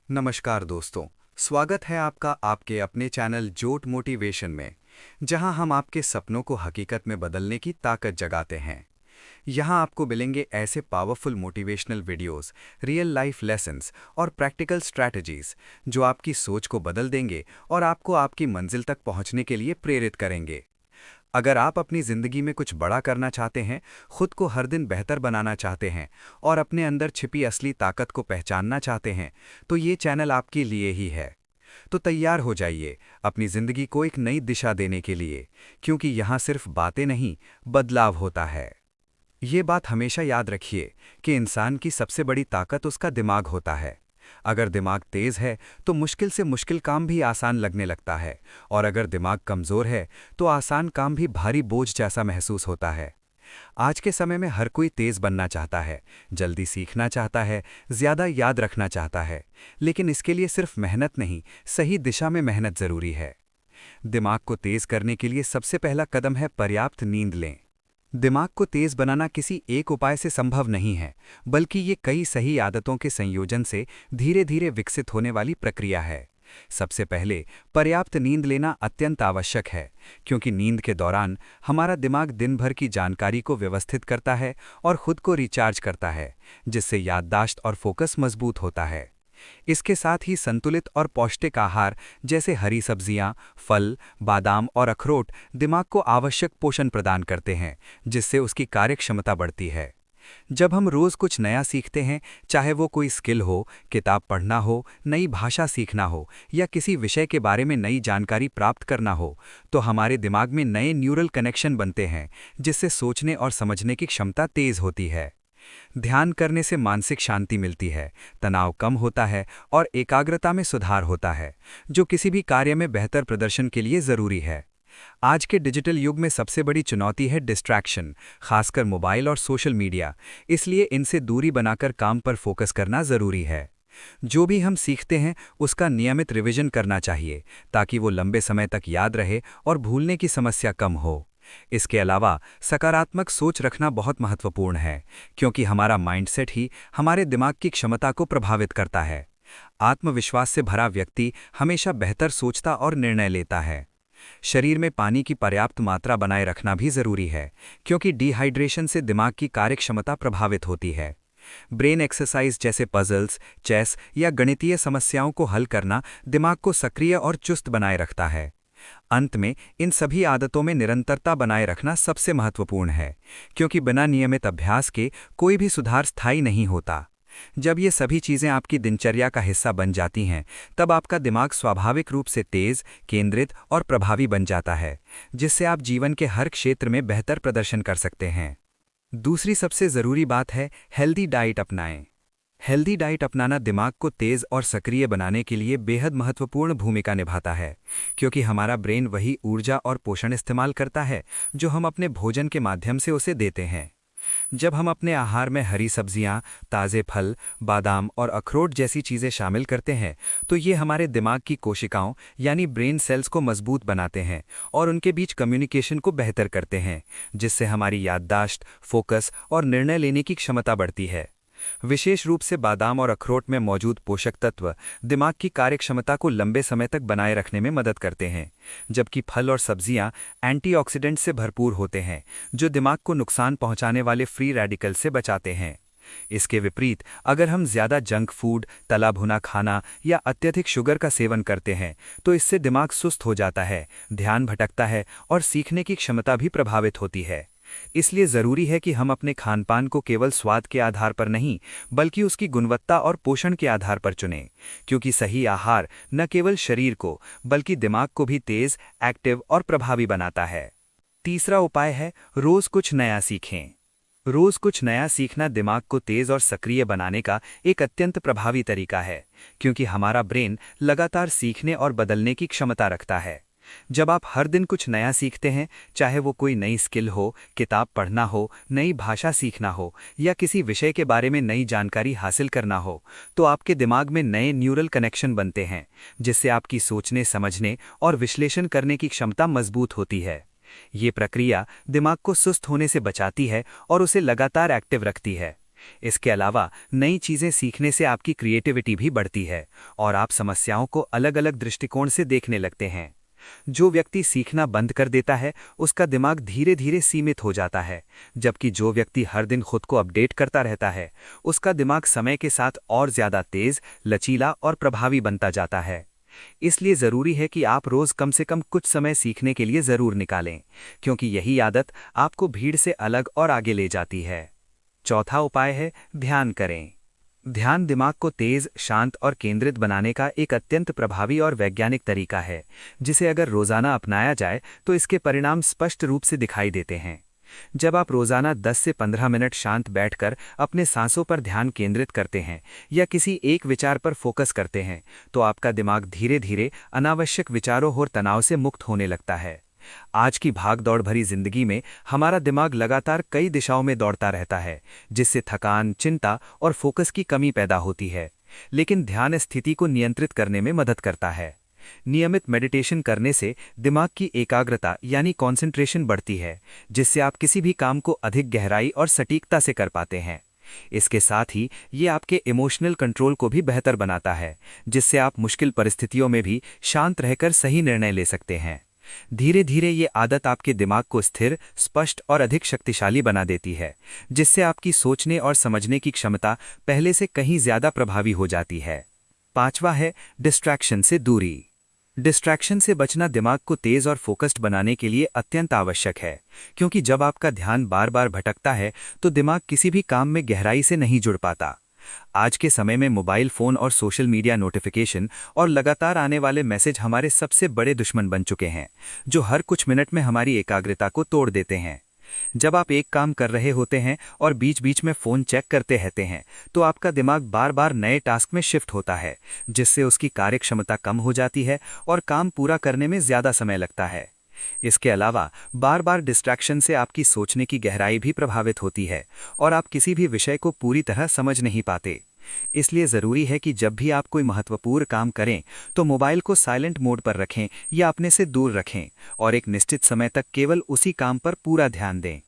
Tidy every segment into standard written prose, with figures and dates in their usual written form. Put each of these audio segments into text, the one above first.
नमस्कार दोस्तों। स्वागत है आपका आपके अपने चैनल जोट मोटिवेशन में, जहां हम आपके सपनों को हकीकत में बदलने की ताकत जगाते हैं। यहां आपको मिलेंगे ऐसे powerful motivational videos, real life lessons और प्रैक्टिकल स्ट्रैटेजीज जो आपकी सोच को बदल देंगे और आपको आपकी मंजिल तक पहुंचने के लिए प्रेरित करेंगे। अगर आप अपनी ज़िंदगी में कुछ बड़ा करना चाहते हैं, खुद को हर दिन बेहतर बनाना चाहते हैं और अपने अंदर छिपी असली ताकत को पहचानना चाहते हैं, तो ये चैनल आपके लिए ही है। तो तैयार हो जाइए अपनी ज़िंदगी को एक नई दिशा देने के लिए, क्योंकि यहाँ सिर्फ बातें नहीं, बदलाव होता है। ये बात हमेशा याद रखिए कि इंसान की सबसे बड़ी ताकत उसका दिमाग होता है। अगर दिमाग तेज है तो मुश्किल से मुश्किल काम भी आसान लगने लगता है, और अगर दिमाग कमज़ोर है तो आसान काम भी भारी बोझ जैसा महसूस होता है। आज के समय में हर कोई तेज बनना चाहता है, जल्दी सीखना चाहता है, ज़्यादा याद रखना चाहता है, लेकिन इसके लिए सिर्फ मेहनत नहीं, सही दिशा में मेहनत ज़रूरी है। दिमाग को तेज करने के लिए सबसे पहला कदम है पर्याप्त नींद लें। दिमाग को तेज बनाना किसी एक उपाय से संभव नहीं है, बल्कि ये कई सही आदतों के संयोजन से धीरे धीरे विकसित होने वाली प्रक्रिया है। सबसे पहले पर्याप्त नींद लेना अत्यंत आवश्यक है, क्योंकि नींद के दौरान हमारा दिमाग दिन भर की जानकारी को व्यवस्थित करता है और खुद को रिचार्ज करता है, जिससे याददाश्त और फोकस मजबूत होता है। इसके साथ ही संतुलित और पौष्टिक आहार जैसे हरी सब्जियां, फल, बादाम और अखरोट दिमाग को आवश्यक पोषण प्रदान करते हैं, जिससे उसकी कार्यक्षमता बढ़ती है। जब हम रोज कुछ नया सीखते हैं, चाहे वो कोई स्किल हो, किताब पढ़ना हो, नई भाषा सीखना हो या किसी विषय के बारे में नई जानकारी प्राप्त करना हो, तो हमारे दिमाग में नए न्यूरल कनेक्शन बनते हैं, जिससे सोचने और समझने की क्षमता तेज होती है। ध्यान करने से मानसिक शांति मिलती है, तनाव कम होता है और एकाग्रता में सुधार होता है, जो किसी भी कार्य में बेहतर प्रदर्शन के लिए ज़रूरी है। आज के डिजिटल युग में सबसे बड़ी चुनौती है डिस्ट्रैक्शन, खासकर मोबाइल और सोशल मीडिया। इसलिए इनसे दूरी बनाकर काम पर फोकस करना ज़रूरी है। जो भी हम सीखते हैं उसका नियमित रिवीजन करना चाहिए, ताकि वो लंबे समय तक याद रहे और भूलने की समस्या कम हो। इसके अलावा सकारात्मक सोच रखना बहुत महत्वपूर्ण है, क्योंकि हमारा माइंडसेट ही हमारे दिमाग की क्षमता को प्रभावित करता है। आत्मविश्वास से भरा व्यक्ति हमेशा बेहतर सोचता और निर्णय लेता है। शरीर में पानी की पर्याप्त मात्रा बनाए रखना भी जरूरी है, क्योंकि डिहाइड्रेशन से दिमाग की कार्यक्षमता प्रभावित होती है। ब्रेन एक्सरसाइज जैसे पजल्स, चेस या गणितीय समस्याओं को हल करना दिमाग को सक्रिय और चुस्त बनाए रखता है। अंत में इन सभी आदतों में निरंतरता बनाए रखना सबसे महत्वपूर्ण है, क्योंकि बिना नियमित अभ्यास के कोई भी सुधार स्थायी नहीं होता। जब ये सभी चीज़ें आपकी दिनचर्या का हिस्सा बन जाती हैं, तब आपका दिमाग स्वाभाविक रूप से तेज, केंद्रित और प्रभावी बन जाता है, जिससे आप जीवन के हर क्षेत्र में बेहतर प्रदर्शन कर सकते हैं। दूसरी सबसे ज़रूरी बात है हेल्दी डाइट अपनाएं। हेल्दी डाइट अपनाना दिमाग को तेज और सक्रिय बनाने के लिए बेहद महत्वपूर्ण भूमिका निभाता है, क्योंकि हमारा ब्रेन वही ऊर्जा और पोषण इस्तेमाल करता है जो हम अपने भोजन के माध्यम से उसे देते हैं। जब हम अपने आहार में हरी सब्जियां, ताज़े फल, बादाम और अखरोट जैसी चीज़ें शामिल करते हैं, तो ये हमारे दिमाग की कोशिकाओं यानी ब्रेन सेल्स को मजबूत बनाते हैं और उनके बीच कम्युनिकेशन को बेहतर करते हैं, जिससे हमारी याददाश्त, फोकस और निर्णय लेने की क्षमता बढ़ती है। विशेष रूप से बादाम और अखरोट में मौजूद पोषक तत्व दिमाग की कार्यक्षमता को लंबे समय तक बनाए रखने में मदद करते हैं, जबकि फल और सब्जियां एंटीऑक्सीडेंट से भरपूर होते हैं, जो दिमाग को नुकसान पहुंचाने वाले फ्री रेडिकल से बचाते हैं। इसके विपरीत अगर हम ज़्यादा जंक फूड, तला भुना खाना या अत्यधिक शुगर का सेवन करते हैं, तो इससे दिमाग सुस्त हो जाता है, ध्यान भटकता है और सीखने की क्षमता भी प्रभावित होती है। इसलिए ज़रूरी है कि हम अपने खानपान को केवल स्वाद के आधार पर नहीं, बल्कि उसकी गुणवत्ता और पोषण के आधार पर चुनें, क्योंकि सही आहार न केवल शरीर को बल्कि दिमाग को भी तेज, एक्टिव और प्रभावी बनाता है। तीसरा उपाय है रोज़ कुछ नया सीखें। रोज़ कुछ नया सीखना दिमाग को तेज और सक्रिय बनाने का एक अत्यंत प्रभावी तरीका है, क्योंकि हमारा ब्रेन लगातार सीखने और बदलने की क्षमता रखता है। जब आप हर दिन कुछ नया सीखते हैं, चाहे वो कोई नई स्किल हो, किताब पढ़ना हो, नई भाषा सीखना हो या किसी विषय के बारे में नई जानकारी हासिल करना हो, तो आपके दिमाग में नए न्यूरल कनेक्शन बनते हैं, जिससे आपकी सोचने, समझने और विश्लेषण करने की क्षमता मजबूत होती है। ये प्रक्रिया दिमाग को सुस्त होने से बचाती है और उसे लगातार एक्टिव रखती है। इसके अलावा नई चीज़ें सीखने से आपकी क्रिएटिविटी भी बढ़ती है और आप समस्याओं को अलग-अलग दृष्टिकोण से देखने लगते हैं। जो व्यक्ति सीखना बंद कर देता है, उसका दिमाग धीरे-धीरे सीमित हो जाता है, जबकि जो व्यक्ति हर दिन खुद को अपडेट करता रहता है, उसका दिमाग समय के साथ और ज़्यादा तेज, लचीला और प्रभावी बनता जाता है। इसलिए ज़रूरी है कि आप रोज़ कम से कम कुछ समय सीखने के लिए ज़रूर निकालें, क्योंकि यही आदत आपको भीड़ से अलग और आगे ले जाती है। चौथा उपाय है ध्यान करें। ध्यान दिमाग को तेज, शांत और केंद्रित बनाने का एक अत्यंत प्रभावी और वैज्ञानिक तरीका है, जिसे अगर रोजाना अपनाया जाए तो इसके परिणाम स्पष्ट रूप से दिखाई देते हैं। जब आप रोजाना 10 से 15 मिनट शांत बैठकर अपने सांसों पर ध्यान केंद्रित करते हैं या किसी एक विचार पर फोकस करते हैं, तो आपका दिमाग धीरे धीरे अनावश्यक विचारों और तनाव से मुक्त होने लगता है। आज की भाग-दौड़ भरी जिंदगी में हमारा दिमाग लगातार कई दिशाओं में दौड़ता रहता है, जिससे थकान, चिंता और फोकस की कमी पैदा होती है। लेकिन ध्यान स्थिति को नियंत्रित करने में मदद करता है। नियमित मेडिटेशन करने से दिमाग की एकाग्रता यानी कंसंट्रेशन बढ़ती है, जिससे आप किसी भी काम को अधिक गहराई और सटीकता से कर पाते हैं। इसके साथ ही ये आपके इमोशनल कंट्रोल को भी बेहतर बनाता है, जिससे आप मुश्किल परिस्थितियों में भी शांत रहकर सही निर्णय ले सकते हैं। धीरे धीरे ये आदत आपके दिमाग को स्थिर, स्पष्ट और अधिक शक्तिशाली बना देती है, जिससे आपकी सोचने और समझने की क्षमता पहले से कहीं ज्यादा प्रभावी हो जाती है। पांचवा है डिस्ट्रैक्शन से दूरी। डिस्ट्रैक्शन से बचना दिमाग को तेज और फोकस्ड बनाने के लिए अत्यंत आवश्यक है, क्योंकि जब आपका ध्यान बार बार भटकता है तो दिमाग किसी भी काम में गहराई से नहीं जुड़ पाता। आज के समय में मोबाइल फोन और सोशल मीडिया नोटिफिकेशन और लगातार आने वाले मैसेज हमारे सबसे बड़े दुश्मन बन चुके हैं, जो हर कुछ मिनट में हमारी एकाग्रता को तोड़ देते हैं। जब आप एक काम कर रहे होते हैं और बीच बीच में फोन चेक करते रहते हैं, तो आपका दिमाग बार बार नए टास्क में शिफ्ट होता है, जिससे उसकी कार्यक्षमता कम हो जाती है और काम पूरा करने में ज्यादा समय लगता है। इसके अलावा बार बार डिस्ट्रैक्शन से आपकी सोचने की गहराई भी प्रभावित होती है और आप किसी भी विषय को पूरी तरह समझ नहीं पाते। इसलिए ज़रूरी है कि जब भी आप कोई महत्वपूर्ण काम करें तो मोबाइल को साइलेंट मोड पर रखें या अपने से दूर रखें और एक निश्चित समय तक केवल उसी काम पर पूरा ध्यान दें।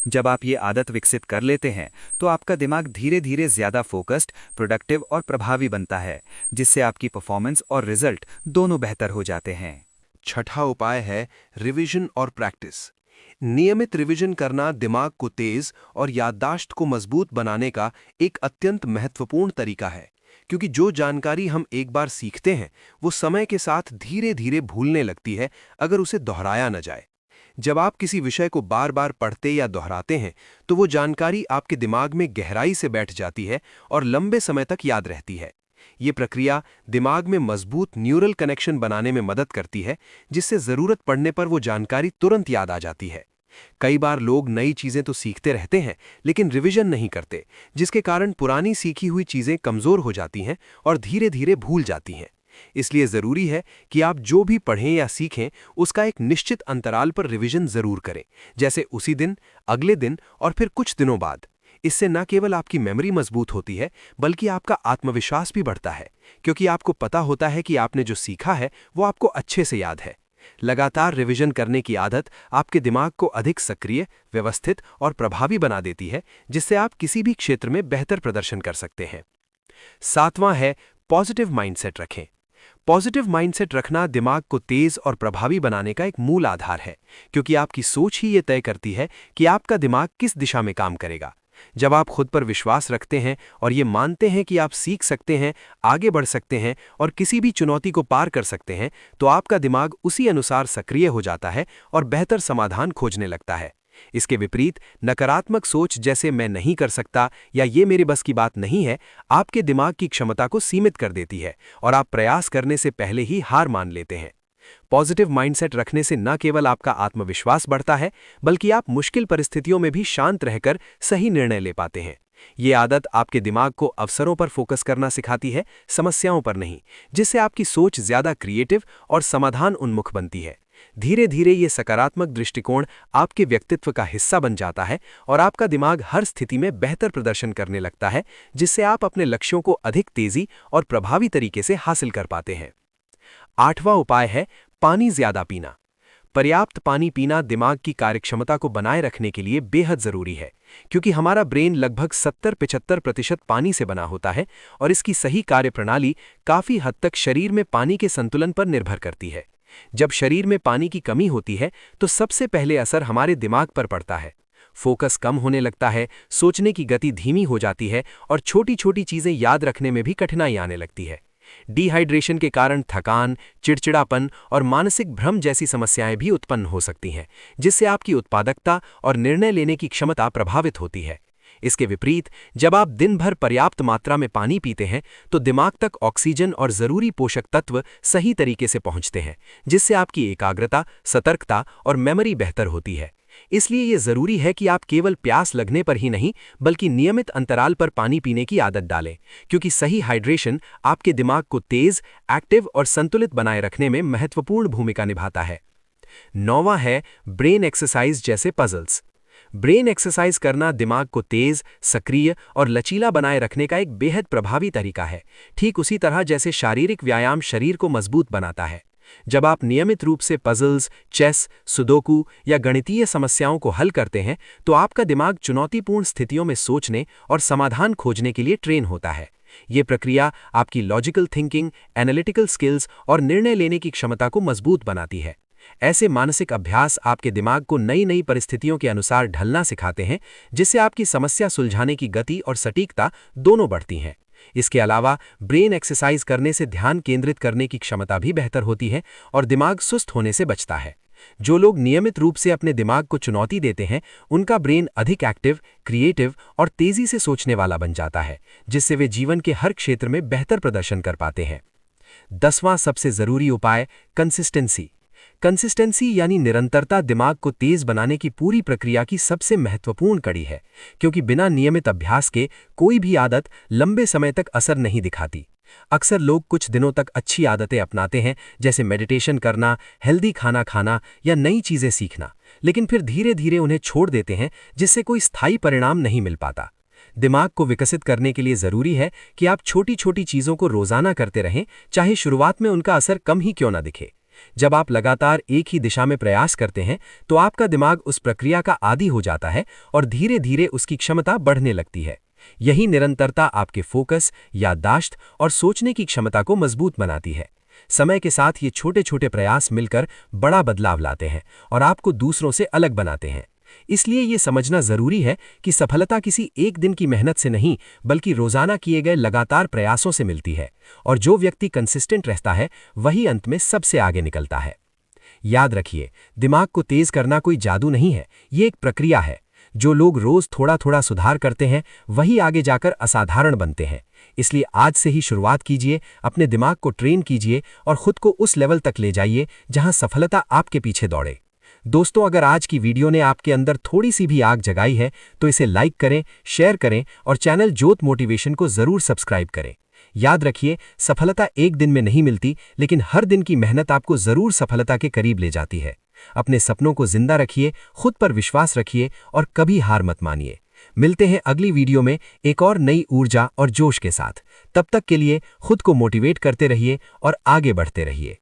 जब आप ये आदत विकसित कर लेते हैं तो आपका दिमाग धीरे धीरे ज़्यादा फोकस्ड, प्रोडक्टिव और प्रभावी बनता है, जिससे आपकी परफॉर्मेंस और रिजल्ट दोनों बेहतर हो जाते हैं। छठा उपाय है रिवीजन और प्रैक्टिस। नियमित रिवीजन करना दिमाग को तेज और याददाश्त को मजबूत बनाने का एक अत्यंत महत्वपूर्ण तरीका है, क्योंकि जो जानकारी हम एक बार सीखते हैं वो समय के साथ धीरे धीरे भूलने लगती है अगर उसे दोहराया न जाए। जब आप किसी विषय को बार बार पढ़ते या दोहराते हैं तो वो जानकारी आपके दिमाग में गहराई से बैठ जाती है और लंबे समय तक याद रहती है। ये प्रक्रिया दिमाग में मजबूत न्यूरल कनेक्शन बनाने में मदद करती है, जिससे ज़रूरत पड़ने पर वो जानकारी तुरंत याद आ जाती है। कई बार लोग नई चीज़ें तो सीखते रहते हैं लेकिन रिवीजन नहीं करते, जिसके कारण पुरानी सीखी हुई चीज़ें कमज़ोर हो जाती हैं और धीरे धीरे भूल जाती हैं। इसलिए ज़रूरी है कि आप जो भी पढ़ें या सीखें उसका एक निश्चित अंतराल पर रिवीजन ज़रूर करें, जैसे उसी दिन, अगले दिन और फिर कुछ दिनों बाद। इससे न केवल आपकी मेमोरी मजबूत होती है बल्कि आपका आत्मविश्वास भी बढ़ता है, क्योंकि आपको पता होता है कि आपने जो सीखा है वो आपको अच्छे से याद है। लगातार रिवीजन करने की आदत आपके दिमाग को अधिक सक्रिय, व्यवस्थित और प्रभावी बना देती है, जिससे आप किसी भी क्षेत्र में बेहतर प्रदर्शन कर सकते हैं। सातवां है पॉजिटिव माइंडसेट रखें। पॉजिटिव माइंडसेट रखना दिमाग को तेज और प्रभावी बनाने का एक मूल आधार है, क्योंकि आपकी सोच ही ये तय करती है कि आपका दिमाग किस दिशा में काम करेगा। जब आप खुद पर विश्वास रखते हैं और ये मानते हैं कि आप सीख सकते हैं, आगे बढ़ सकते हैं और किसी भी चुनौती को पार कर सकते हैं, तो आपका दिमाग उसी अनुसार सक्रिय हो जाता है और बेहतर समाधान खोजने लगता है। इसके विपरीत नकारात्मक सोच जैसे मैं नहीं कर सकता या ये मेरे बस की बात नहीं है, आपके दिमाग की क्षमता को सीमित कर देती है और आप प्रयास करने से पहले ही हार मान लेते हैं। पॉजिटिव माइंडसेट रखने से न केवल आपका आत्मविश्वास बढ़ता है, बल्कि आप मुश्किल परिस्थितियों में भी शांत रहकर सही निर्णय ले पाते हैं। ये आदत आपके दिमाग को अवसरों पर फोकस करना सिखाती है, समस्याओं पर नहीं, जिससे आपकी सोच ज्यादा क्रिएटिव और समाधान उन्मुख बनती है। धीरे धीरे ये सकारात्मक दृष्टिकोण आपके व्यक्तित्व का हिस्सा बन जाता है और आपका दिमाग हर स्थिति में बेहतर प्रदर्शन करने लगता है, जिससे आप अपने लक्ष्यों को अधिक तेजी और प्रभावी तरीके से हासिल कर पाते हैं। आठवां उपाय है पानी ज्यादा पीना। पर्याप्त पानी पीना दिमाग की कार्यक्षमता को बनाए रखने के लिए बेहद जरूरी है, क्योंकि हमारा ब्रेन लगभग 70-75% पानी से बना होता है और इसकी सही कार्यप्रणाली काफी हद तक शरीर में पानी के संतुलन पर निर्भर करती है। जब शरीर में पानी की कमी होती है तो सबसे पहले असर हमारे दिमाग पर पड़ता है। फोकस कम होने लगता है, सोचने की गति धीमी हो जाती है और छोटी छोटी चीजें याद रखने में भी कठिनाई आने लगती है। डिहाइड्रेशन के कारण थकान, चिड़चिड़ापन और मानसिक भ्रम जैसी समस्याएं भी उत्पन्न हो सकती हैं, जिससे आपकी उत्पादकता और निर्णय लेने की क्षमता प्रभावित होती है। इसके विपरीत, जब आप दिन भर पर्याप्त मात्रा में पानी पीते हैं तो दिमाग तक ऑक्सीजन और जरूरी पोषक तत्व सही तरीके से पहुंचते हैं, जिससे आपकी एकाग्रता, सतर्कता और मेमोरी बेहतर होती है। इसलिए ये जरूरी है कि आप केवल प्यास लगने पर ही नहीं, बल्कि नियमित अंतराल पर पानी पीने की आदत डालें, क्योंकि सही हाइड्रेशन आपके दिमाग को तेज, एक्टिव और संतुलित बनाए रखने में महत्वपूर्ण भूमिका निभाता है। 9वां है ब्रेन एक्सरसाइज जैसे पजल्स। ब्रेन एक्सरसाइज करना दिमाग को तेज, सक्रिय और लचीला बनाए रखने का एक बेहद प्रभावी तरीका है, ठीक उसी तरह जैसे शारीरिक व्यायाम शरीर को मजबूत बनाता है। जब आप नियमित रूप से पजल्स, चेस, सुडोकू या गणितीय समस्याओं को हल करते हैं तो आपका दिमाग चुनौतीपूर्ण स्थितियों में सोचने और समाधान खोजने के लिए ट्रेन होता है। ये प्रक्रिया आपकी लॉजिकल थिंकिंग, एनालिटिकल स्किल्स और निर्णय लेने की क्षमता को मजबूत बनाती है। ऐसे मानसिक अभ्यास आपके दिमाग को नई नई परिस्थितियों के अनुसार ढलना सिखाते हैं, जिससे आपकी समस्या सुलझाने की गति और सटीकता दोनों बढ़ती हैं। इसके अलावा ब्रेन एक्सरसाइज करने से ध्यान केंद्रित करने की क्षमता भी बेहतर होती है और दिमाग सुस्त होने से बचता है। जो लोग नियमित रूप से अपने दिमाग को चुनौती देते हैं, उनका ब्रेन अधिक एक्टिव, क्रिएटिव और तेजी से सोचने वाला बन जाता है, जिससे वे जीवन के हर क्षेत्र में बेहतर प्रदर्शन कर पाते हैं। 10वां सबसे जरूरी उपाय कंसिस्टेंसी। कंसिस्टेंसी यानी निरंतरता दिमाग को तेज बनाने की पूरी प्रक्रिया की सबसे महत्वपूर्ण कड़ी है, क्योंकि बिना नियमित अभ्यास के कोई भी आदत लंबे समय तक असर नहीं दिखाती। अक्सर लोग कुछ दिनों तक अच्छी आदतें अपनाते हैं, जैसे मेडिटेशन करना, हेल्दी खाना खाना या नई चीजें सीखना, लेकिन फिर धीरे धीरे उन्हें छोड़ देते हैं, जिससे कोई स्थायी परिणाम नहीं मिल पाता। दिमाग को विकसित करने के लिए जरूरी है कि आप छोटी छोटी चीजों को रोजाना करते रहें, चाहे शुरुआत में उनका असर कम ही क्यों ना दिखे। जब आप लगातार एक ही दिशा में प्रयास करते हैं तो आपका दिमाग उस प्रक्रिया का आदी हो जाता है और धीरे धीरे उसकी क्षमता बढ़ने लगती है। यही निरंतरता आपके फोकस, याददाश्त और सोचने की क्षमता को मजबूत बनाती है। समय के साथ ये छोटे छोटे प्रयास मिलकर बड़ा बदलाव लाते हैं और आपको दूसरों से अलग बनाते हैं। इसलिए ये समझना जरूरी है कि सफलता किसी एक दिन की मेहनत से नहीं, बल्कि रोजाना किए गए लगातार प्रयासों से मिलती है, और जो व्यक्ति कंसिस्टेंट रहता है वही अंत में सबसे आगे निकलता है। याद रखिए, दिमाग को तेज करना कोई जादू नहीं है, ये एक प्रक्रिया है। जो लोग रोज थोड़ा थोड़ा सुधार करते हैं वही आगे जाकर असाधारण बनते हैं। इसलिए आज से ही शुरुआत कीजिए, अपने दिमाग को ट्रेन कीजिए और खुद को उस लेवल तक ले जाइए जहां सफलता आपके पीछे दौड़े। दोस्तों, अगर आज की वीडियो ने आपके अंदर थोड़ी सी भी आग जगाई है तो इसे लाइक करें, शेयर करें और चैनल ज्योत मोटिवेशन को जरूर सब्सक्राइब करें। याद रखिए, सफलता एक दिन में नहीं मिलती, लेकिन हर दिन की मेहनत आपको जरूर सफलता के करीब ले जाती है। अपने सपनों को जिंदा रखिए, खुद पर विश्वास रखिए और कभी हार मत मानिए। मिलते हैं अगली वीडियो में एक और नई ऊर्जा और जोश के साथ। तब तक के लिए खुद को मोटिवेट करते रहिए और आगे बढ़ते रहिए।